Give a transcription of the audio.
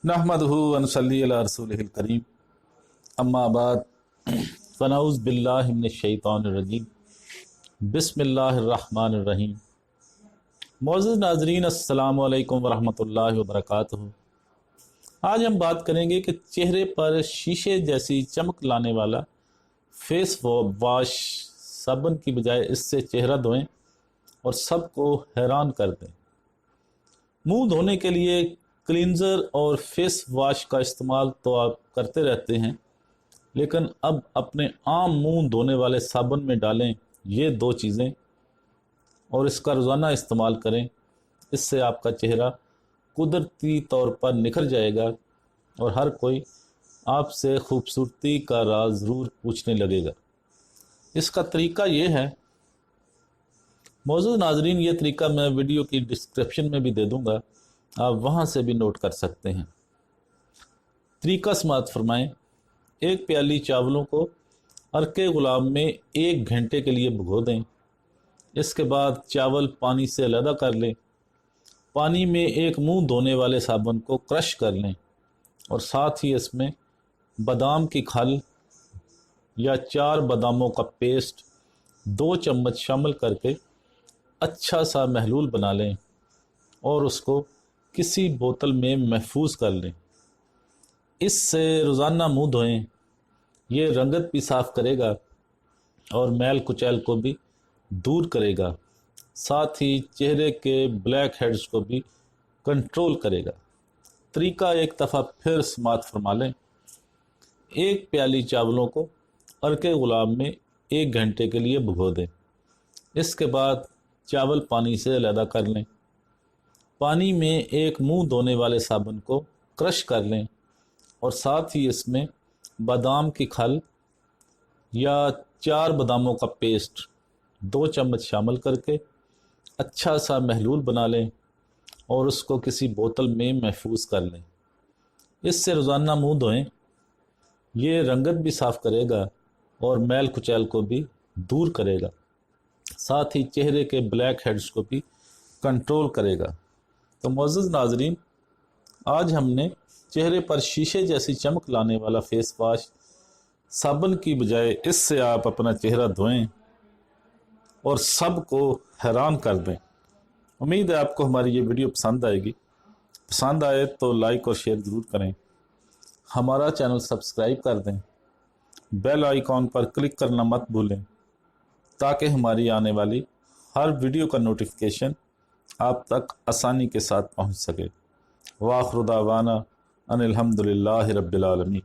नहमदुहु व नसल्ली अला रसूलिहिल करीम अम्मा बाद फ़नऊज़ बिल्लाहि मिनश शैतानिर रजीम बिस्मिल्लाहिर रहमानिर रहीम। मोअज़्ज़िज़ नाज़रीन, अस्सलामु अलैकुम व रहमतुल्लाहि व बरकातुहू। आज हम बात करेंगे कि चेहरे पर शीशे जैसी चमक लाने वाला फेस वॉश साबुन की बजाय इससे चेहरा धोएं और सबको हैरान कर दें। मुंह धोने के लिए क्लींजर और फेस वॉश का इस्तेमाल तो आप करते रहते हैं, लेकिन अब अपने आम मुंह धोने वाले साबुन में डालें ये दो चीज़ें और इसका रोज़ाना इस्तेमाल करें। इससे आपका चेहरा कुदरती तौर पर निखर जाएगा और हर कोई आपसे खूबसूरती का राज ज़रूर पूछने लगेगा। इसका तरीका ये है, मौजूद नाजरीन, ये तरीका मैं वीडियो की डिस्क्रिप्शन में भी दे दूंगा, आप वहाँ से भी नोट कर सकते हैं। तरीका समाअत फरमाएं। एक प्याली चावलों को अर्के गुलाब में 1 घंटे के लिए भिगो दें। इसके बाद चावल पानी से अलहदा कर लें। पानी में एक मुंह धोने वाले साबुन को क्रश कर लें और साथ ही इसमें बादाम की खल या 4 बादामों का पेस्ट 2 चम्मच शामिल करके अच्छा सा महलूल बना लें और उसको किसी बोतल में महफूज कर लें। इससे रोज़ाना मुंह धोएं। ये रंगत भी साफ़ करेगा और मैल कुचैल को भी दूर करेगा, साथ ही चेहरे के ब्लैक हेड्स को भी कंट्रोल करेगा। तरीका एक दफ़ा फिर समाअत फरमा लें। एक प्याली चावलों को अर्के गुलाब में 1 घंटे के लिए भिगो दें। इसके बाद चावल पानी से अलहदा कर लें। पानी में एक मुंह धोने वाले साबुन को क्रश कर लें और साथ ही इसमें बादाम की खल या 4 बादामों का पेस्ट 2 चम्मच शामिल करके अच्छा सा महलूल बना लें और उसको किसी बोतल में महफूज कर लें। इससे रोज़ाना मुंह धोएं। ये रंगत भी साफ़ करेगा और मैल कुचैल को भी दूर करेगा, साथ ही चेहरे के ब्लैक हेड्स को भी कंट्रोल करेगा। तो मोअज़्ज़िज़ नाज़रीन, आज हमने चेहरे पर शीशे जैसी चमक लाने वाला फेस वॉश साबुन की बजाय इससे आप अपना चेहरा धोएं और सबको हैरान कर दें। उम्मीद है आपको हमारी ये वीडियो पसंद आएगी। पसंद आए तो लाइक और शेयर ज़रूर करें। हमारा चैनल सब्सक्राइब कर दें। बेल आइकॉन पर क्लिक करना मत भूलें ताकि हमारी आने वाली हर वीडियो का नोटिफिकेशन आप तक आसानी के साथ पहुंच सके। वाखिर दावाना अनिल हम्दुलिल्लाहि रब्बिल आलमीन।